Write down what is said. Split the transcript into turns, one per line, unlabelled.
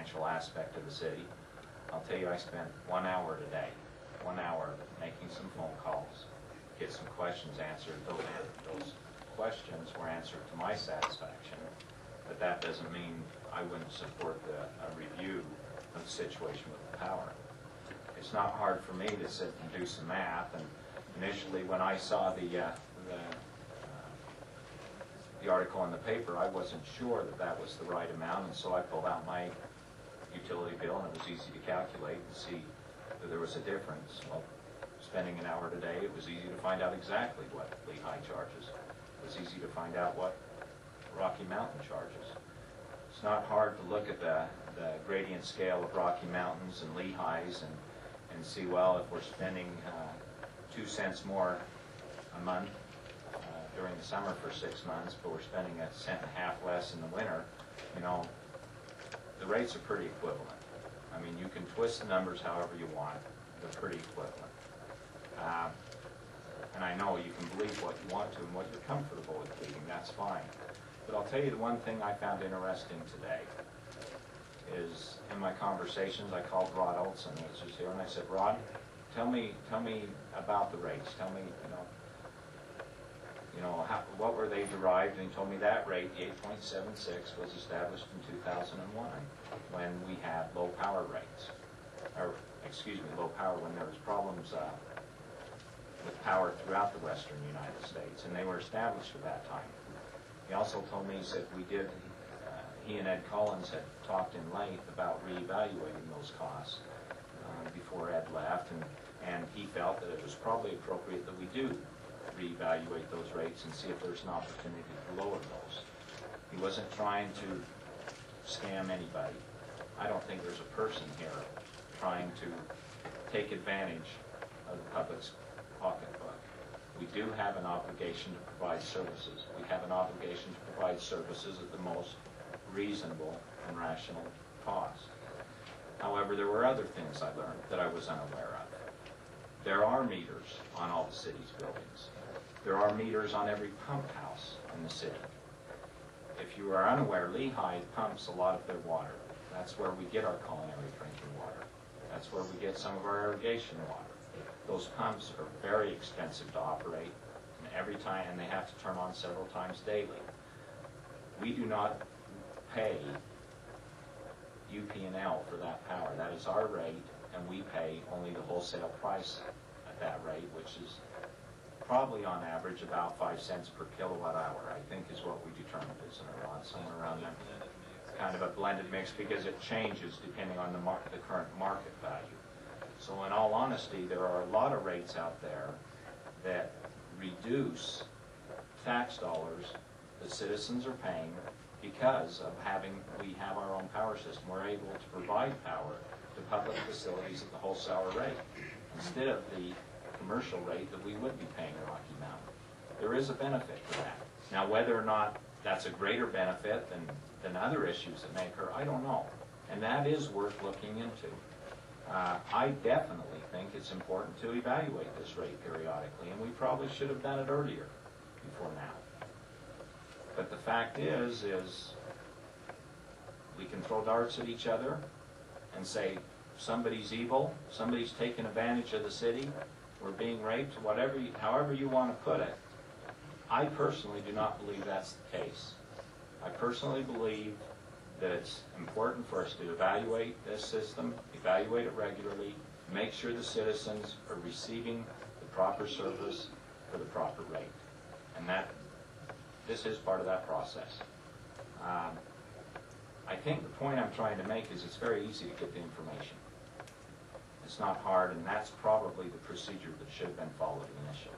financial aspect of the city. I'll tell you, I spent 1 hour today, 1 hour making some phone calls, get some questions answered. Those questions were answered to my satisfaction, but that doesn't mean I wouldn't support a review of the situation with the power. It's not hard for me to sit and do some math, and initially when I saw the article in the paper, I wasn't sure that that was the right amount, and so I pulled out my utility bill, and it was easy to calculate and see that there was a difference. Well, spending an hour today, it was easy to find out exactly what Lehi charges. It was easy to find out what Rocky Mountain charges. It's not hard to look at the gradient scale of Rocky Mountains and Lehi's and see, well, if we're spending 2 cents more a month during the summer for 6 months, but we're spending 1.5 cents less in the winter, you know, the rates are pretty equivalent. I mean, you can twist the numbers however you want. They're pretty equivalent. And I know you can believe what you want to and what you're comfortable with believing. That's fine. But I'll tell you the one thing I found interesting today is in my conversations, I called Rod Olson, which was here, and I said, Rod, tell me about the rates. Tell me, what were they derived? And he told me that rate, the 8.76, was established in 2001 when we had low power rates, or excuse me, low power when there was problems with power throughout the western United States, and they were established at that time. He also told me, he said he and Ed Collins had talked in length about reevaluating those costs before Ed left, and he felt that it was probably appropriate that we do reevaluate those rates and see if there's an opportunity to lower those. He wasn't trying to scam anybody. I don't think there's a person here trying to take advantage of the public's pocketbook. We do have an obligation to provide services. We have an obligation to provide services at the most reasonable and rational cost. However, there were other things I learned that I was unaware of. There are meters on all the city's buildings. There are meters on every pump house in the city. If you are unaware, Lehi pumps a lot of their water. That's where we get our culinary drinking water. That's where we get some of our irrigation water. Those pumps are very expensive to operate, and every time, and they have to turn on several times daily. We do not pay UP&L for that power. That is our rate, and we pay only the wholesale price at that rate, which is probably on average about 5 cents per kilowatt hour, I think is what we determined, isn't it, Ron? Somewhere around there. Kind of a blended mix because it changes depending on the current market value. So in all honesty, there are a lot of rates out there that reduce tax dollars that citizens are paying because of we have our own power system. We're able to provide power to public facilities at the wholesale rate instead of the commercial rate that we would be paying in Rocky Mountain. There is a benefit to that. Now, whether or not that's a greater benefit than other issues that may occur, I don't know. And that is worth looking into. I definitely think it's important to evaluate this rate periodically, and we probably should have done it earlier before now. But the fact is we can throw darts at each other and say somebody's evil, somebody's taking advantage of the city, we're being raped, however you want to put it. I personally do not believe that's the case. I personally believe that it's important for us to evaluate this system, evaluate it regularly, make sure the citizens are receiving the proper service for the proper rate. And this is part of that process. I think the point I'm trying to make is it's very easy to get the information. It's not hard, and that's probably the procedure that should have been followed initially.